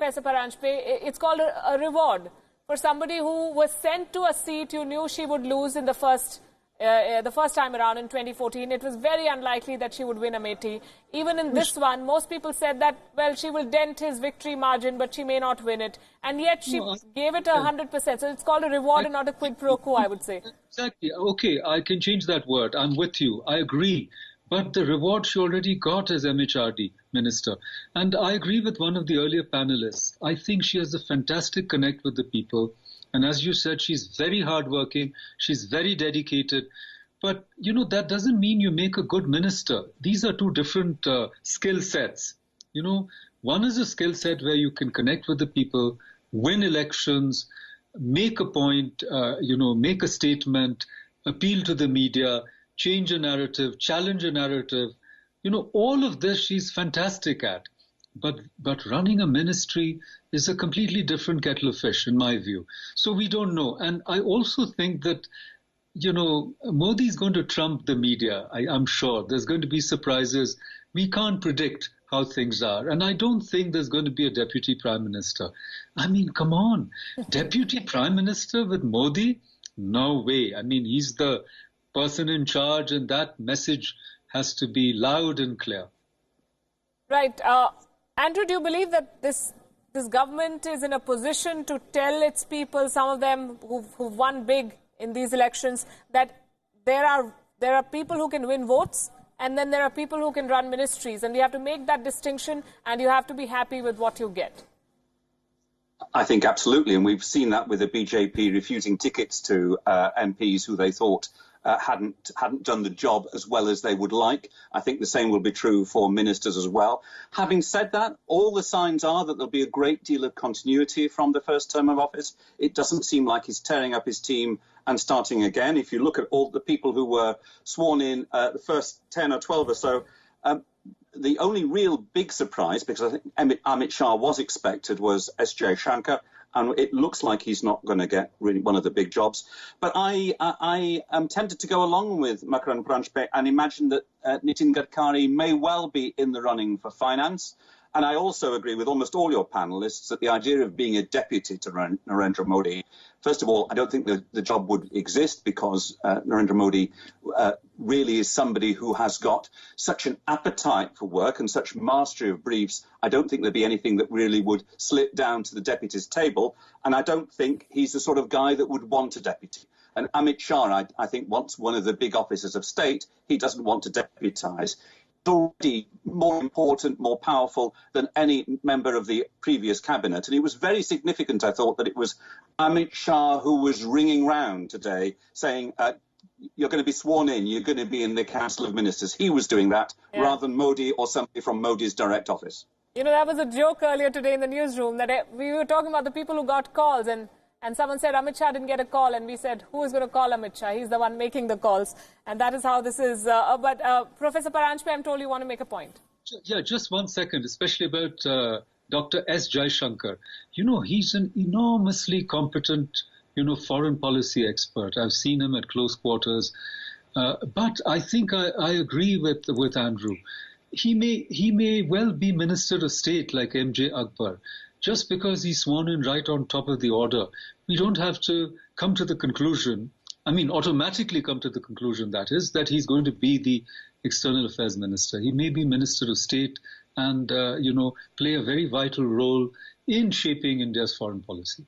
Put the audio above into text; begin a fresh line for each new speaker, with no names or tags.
Professor Paranjpe, it's called a reward for somebody who was sent to a seat you knew she would lose in the first time around in 2014. It was very unlikely that she would win Amethi. Even in this one, most people said that, well, she will dent his victory margin, but she may not win it. And yet she gave it 100%. So it's called a reward and not a quid pro quo, I would say.
Exactly. Okay, I can change that word. I'm with you. I agree. But the reward she already got as MHRD minister. And I agree with one of the earlier panelists. I think she has a fantastic connect with the people. And as you said, she's very hardworking. She's very dedicated. But, you know, that doesn't mean you make a good minister. These are two different skill sets. You know, one is a skill set where you can connect with the people, win elections, make a point, make a statement, appeal to the media, change a narrative, challenge a narrative. You know, all of this she's fantastic at. But running a ministry is a completely different kettle of fish, in my view. So we don't know. And I also think that, you know, Modi is going to trump the media. I'm sure there's going to be surprises. We can't predict how things are. And I don't think there's going to be a deputy prime minister. I mean, come on. Deputy prime minister with Modi? No way. I mean, he's the person in charge, and that message has to be loud and clear.
Right. Andrew, do you believe that this government is in a position to tell its people, some of them who've won big in these elections, that there are people who can win votes and then there are people who can run ministries, and you have to make that distinction and you have to be happy with what you get?
I think absolutely, and we've seen that with the BJP refusing tickets to MPs who they thought hadn't done the job as well as they would like. I think the same will be true for ministers as well. Having said that, all the signs are that there'll be a great deal of continuity from the first term of office. It doesn't seem like he's tearing up his team and starting again. If you look at all the people who were sworn in the first 10 or 12 or so, the only real big surprise, because I think Amit Shah was expected, was S. Jaishankar, and it looks like he's not going to get really one of the big jobs. But I am tempted to go along with Makaran Paranjpe and imagine that Nitin Gadkari may well be in the running for finance. And I also agree with almost all your panelists that the idea of being a deputy to Narendra Modi, first of all, I don't think the job would exist, because Narendra Modi really is somebody who has got such an appetite for work and such mastery of briefs. I don't think there'd be anything that really would slip down to the deputy's table. And I don't think he's the sort of guy that would want a deputy. And Amit Shah, I think, wants one of the big officers of state. He doesn't want to deputise. Already more important, more powerful than any member of the previous cabinet. And it was very significant, I thought, that it was Amit Shah who was ringing round today saying, you're going to be sworn in, you're going to be in the Council of Ministers. He was doing that rather than Modi or somebody from Modi's direct office.
You know, that was a joke earlier today in the newsroom that we were talking about the people who got calls, and someone said Amit Shah didn't get a call, and we said, who is going to call Amit Shah? He's the one making the calls. And that is how this is. But Professor Paranjpe, I'm told you want to make a point.
Yeah, just 1 second, especially about Dr. S. Jaishankar. You know, he's an enormously competent, foreign policy expert. I've seen him at close quarters. But I think I agree with Andrew. He may well be Minister of State like M.J. Akbar. Just because he's sworn in right on top of the order, we don't have to come to the conclusion, automatically come to the conclusion, that is, that he's going to be the External Affairs Minister. He may be Minister of State and, play a very vital role in shaping India's foreign policy.